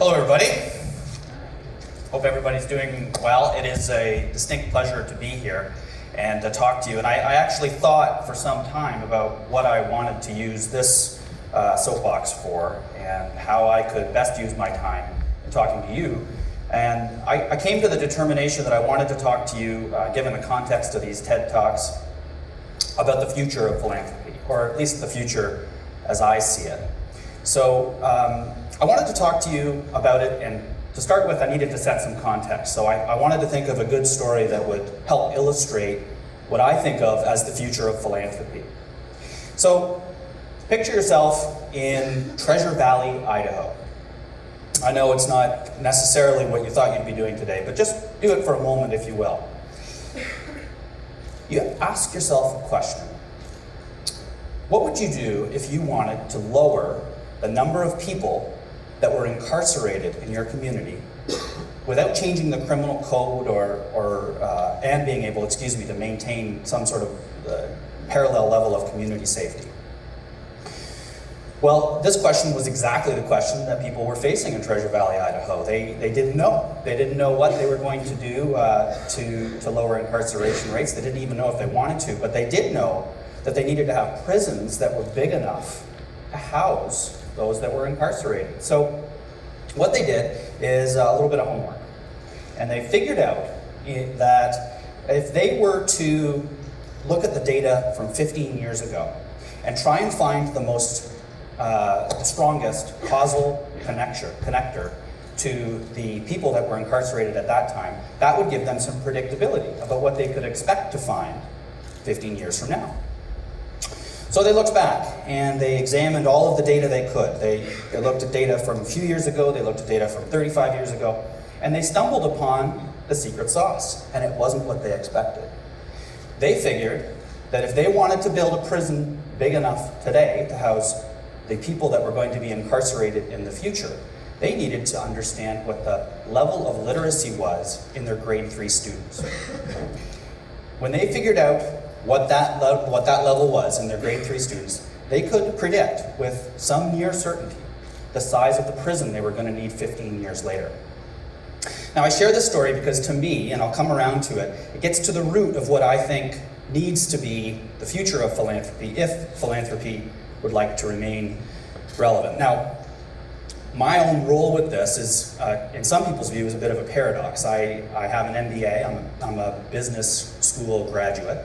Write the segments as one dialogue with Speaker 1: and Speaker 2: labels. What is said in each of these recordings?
Speaker 1: Hello, everybody. Hope everybody's doing well. It is a distinct pleasure to be here and to talk to you. And I actually thought for some time about what I wanted to use this soapbox for and how I could best use my time in talking to you. And I came to the determination that I wanted to talk to you, given the context of these TED Talks, about the future of philanthropy, or at least the future as I see it. So I wanted to talk to you about it, and to start with, I needed to set some context. So I wanted to think of a good story that would help illustrate what I think of as the future of philanthropy. So picture yourself in Treasure Valley, Idaho. I know it's not necessarily what you thought you'd be doing today, but just do it for a moment, if you will. You ask yourself a question. What would you do if you wanted to lower the number of people that were incarcerated in your community without changing the criminal code and being able, to maintain some sort of parallel level of community safety? Well, this question was exactly the question that people were facing in Treasure Valley, Idaho. They didn't know. They didn't know what they were going to do to lower incarceration rates. They didn't even know if they wanted to, but they did know that they needed to have prisons that were big enough to house those that were incarcerated. So what they did is a little bit of homework. And they figured out that if they were to look at the data from 15 years ago and try and find the strongest causal connector to the people that were incarcerated at that time, that would give them some predictability about what they could expect to find 15 years from now. So they looked back and they examined all of the data they could. They looked at data from a few years ago, they looked at data from 35 years ago, and they stumbled upon the secret sauce, and it wasn't what they expected. They figured that if they wanted to build a prison big enough today to house the people that were going to be incarcerated in the future, they needed to understand what the level of literacy was in their grade 3 students. When they figured out what that level was in their grade 3 students, they could predict with some near certainty the size of the prison they were going to need 15 years later. Now, I share this story because to me, and I'll come around to it, it gets to the root of what I think needs to be the future of philanthropy, if philanthropy would like to remain relevant. Now, my own role with this is, in some people's view, is a bit of a paradox. I have an MBA, I'm a business school graduate,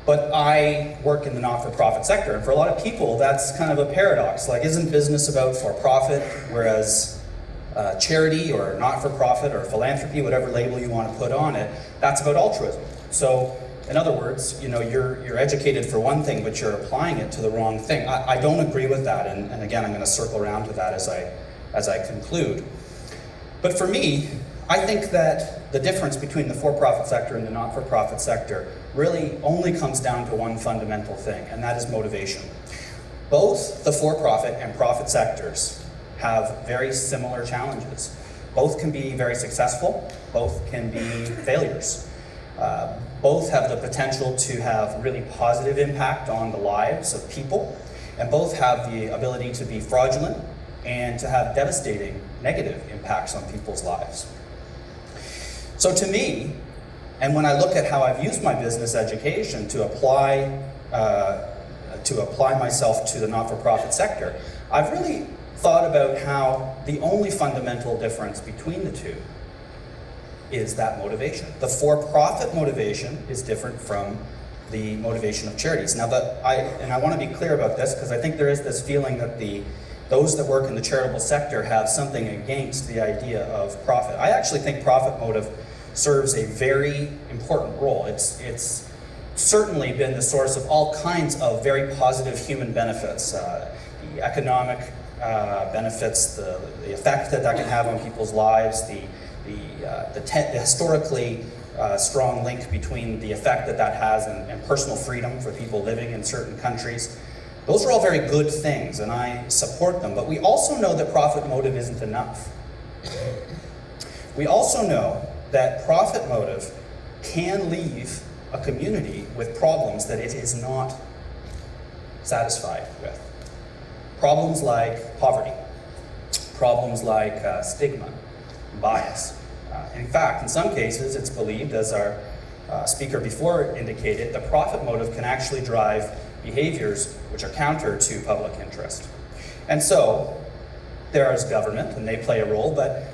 Speaker 1: but I work in the not-for-profit sector, and for a lot of people, that's kind of a paradox. Like, isn't business about for-profit, whereas charity or not-for-profit or philanthropy, whatever label you want to put on it, that's about altruism. So, in other words, you're educated for one thing, but you're applying it to the wrong thing. I don't agree with that, and again, I'm going to circle around to that as I conclude. But for me, I think that the difference between the for-profit sector and the not-for-profit sector really only comes down to one fundamental thing, and that is motivation. Both the for-profit and profit sectors have very similar challenges. Both can be very successful, both can be failures. Both have the potential to have really positive impact on the lives of people, and both have the ability to be fraudulent and to have devastating negative impacts on people's lives. So to me, and when I look at how I've used my business education to apply myself to the not-for-profit sector, I've really thought about how the only fundamental difference between the two is that motivation. The for-profit motivation is different from the motivation of charities. Now, I want to be clear about this because I think there is this feeling that those that work in the charitable sector have something against the idea of profit. I actually think profit motive serves a very important role. It's certainly been the source of all kinds of very positive human benefits, the economic benefits, the effect that can have on people's lives, the historically strong link between the effect that has and personal freedom for people living in certain countries. Those are all very good things, and I support them. But we also know that profit motive isn't enough. We also know that profit motive can leave a community with problems that it is not satisfied with. Problems like poverty, problems like stigma, bias. In fact, in some cases, it's believed, as our speaker before indicated, the profit motive can actually drive behaviors which are counter to public interest. And so, there is government, and they play a role, but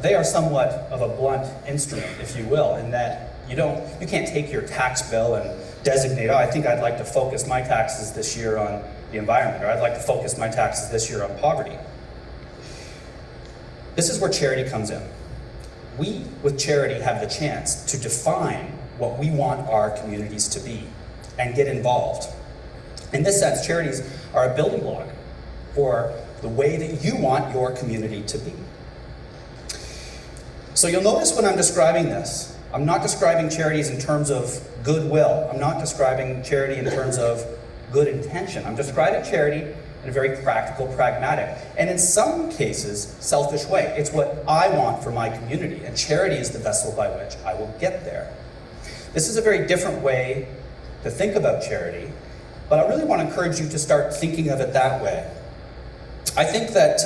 Speaker 1: they are somewhat of a blunt instrument, if you will, in that you can't take your tax bill and designate, I think I'd like to focus my taxes this year on the environment, or I'd like to focus my taxes this year on poverty. This is where charity comes in. We, with charity, have the chance to define what we want our communities to be and get involved. In this sense, charities are a building block for the way that you want your community to be. So you'll notice when I'm describing this, I'm not describing charities in terms of goodwill. I'm not describing charity in terms of good intention. I'm describing charity in a very practical, pragmatic, and in some cases, selfish way. It's what I want for my community, and charity is the vessel by which I will get there. This is a very different way to think about charity, but I really want to encourage you to start thinking of it that way. I think that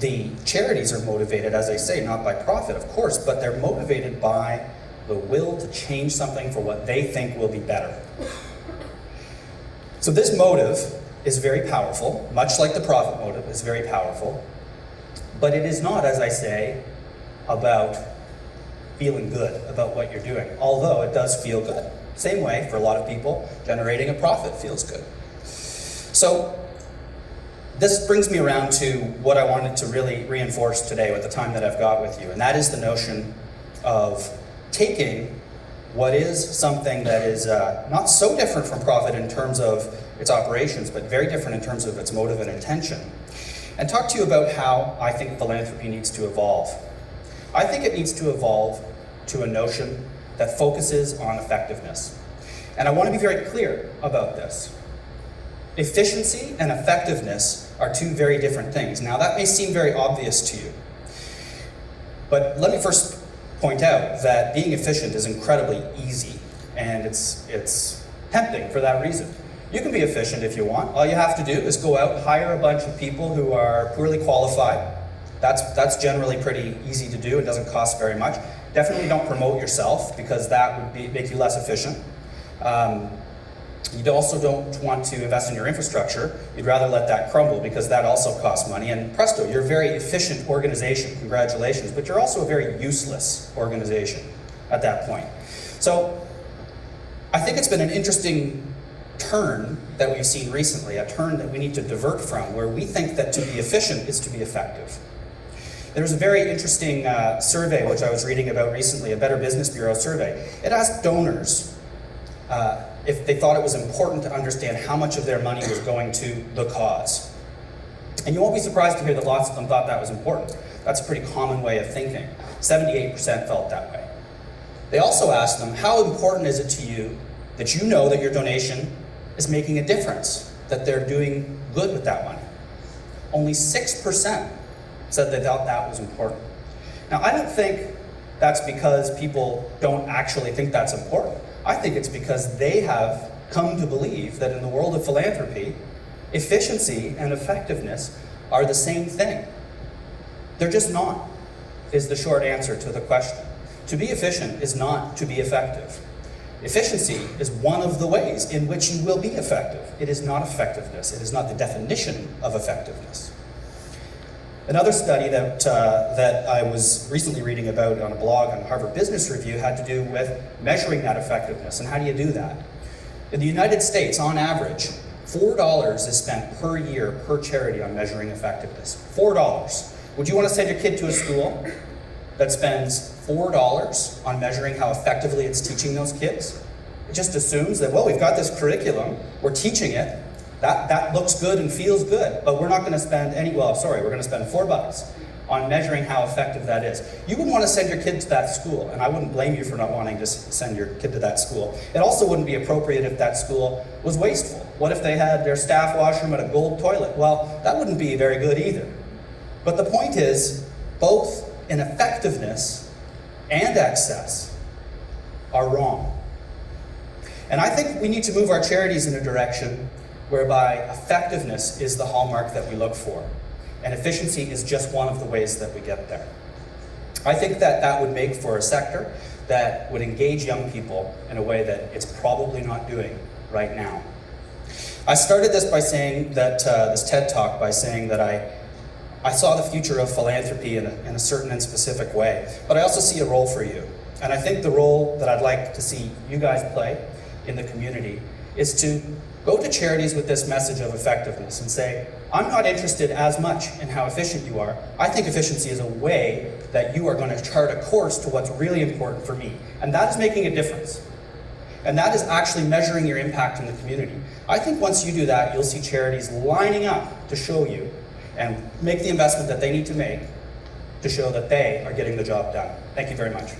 Speaker 1: the charities are motivated, as I say, not by profit, of course, but they're motivated by the will to change something for what they think will be better. So this motive is very powerful, much like the profit motive is very powerful, but it is not, as I say, about feeling good about what you're doing, although it does feel good. Same way, for a lot of people, generating a profit feels good. So this brings me around to what I wanted to really reinforce today with the time that I've got with you, and that is the notion of taking what is something that is not so different from profit in terms of its operations, but very different in terms of its motive and intention, and talk to you about how I think philanthropy needs to evolve. I think it needs to evolve to a notion that focuses on effectiveness. And I want to be very clear about this. Efficiency and effectiveness are two very different things. Now, that may seem very obvious to you, but let me first point out that being efficient is incredibly easy, and it's tempting for that reason. You can be efficient if you want. All you have to do is go out, hire a bunch of people who are poorly qualified. That's generally pretty easy to do. It doesn't cost very much. Definitely don't promote yourself, because that would make you less efficient. You also don't want to invest in your infrastructure. You'd rather let that crumble, because that also costs money. And presto, you're a very efficient organization. Congratulations. But you're also a very useless organization at that point. So I think it's been an interesting turn that we've seen recently, a turn that we need to divert from, where we think that to be efficient is to be effective. There was a very interesting survey which I was reading about recently, a Better Business Bureau survey. It asked donors if they thought it was important to understand how much of their money was going to the cause. And you won't be surprised to hear that lots of them thought that was important. That's a pretty common way of thinking. 78% felt that way. They also asked them, how important is it to you that you know that your donation is making a difference, that they're doing good with that money? Only 6% said they thought that was important. Now, I don't think that's because people don't actually think that's important. I think it's because they have come to believe that in the world of philanthropy, efficiency and effectiveness are the same thing. They're just not, is the short answer to the question. To be efficient is not to be effective. Efficiency is one of the ways in which you will be effective. It is not effectiveness. It is not the definition of effectiveness. Another study that I was recently reading about on a blog on Harvard Business Review had to do with measuring that effectiveness. And how do you do that? In the United States, on average, $4 is spent per year per charity on measuring effectiveness. $4. Would you want to send your kid to a school that spends $4 on measuring how effectively it's teaching those kids? It just assumes that, well, we've got this curriculum, we're teaching it, that looks good and feels good, but we're not going to spend we're going to spend $4 on measuring how effective that is. You wouldn't want to send your kid to that school, and I wouldn't blame you for not wanting to send your kid to that school. It also wouldn't be appropriate if that school was wasteful. What if they had their staff washroom at a gold toilet? Well, that wouldn't be very good either. But the point is, both in effectiveness and excess are wrong. And I think we need to move our charities in a direction whereby effectiveness is the hallmark that we look for. And efficiency is just one of the ways that we get there. I think that that would make for a sector that would engage young people in a way that it's probably not doing right now. I started this by saying that, this TED Talk by saying that I saw the future of philanthropy in a certain and specific way, but I also see a role for you. And I think the role that I'd like to see you guys play in the community is to go to charities with this message of effectiveness and say, I'm not interested as much in how efficient you are. I think efficiency is a way that you are going to chart a course to what's really important for me. And that is making a difference. And that is actually measuring your impact in the community. I think once you do that, you'll see charities lining up to show you and make the investment that they need to make to show that they are getting the job done. Thank you very much.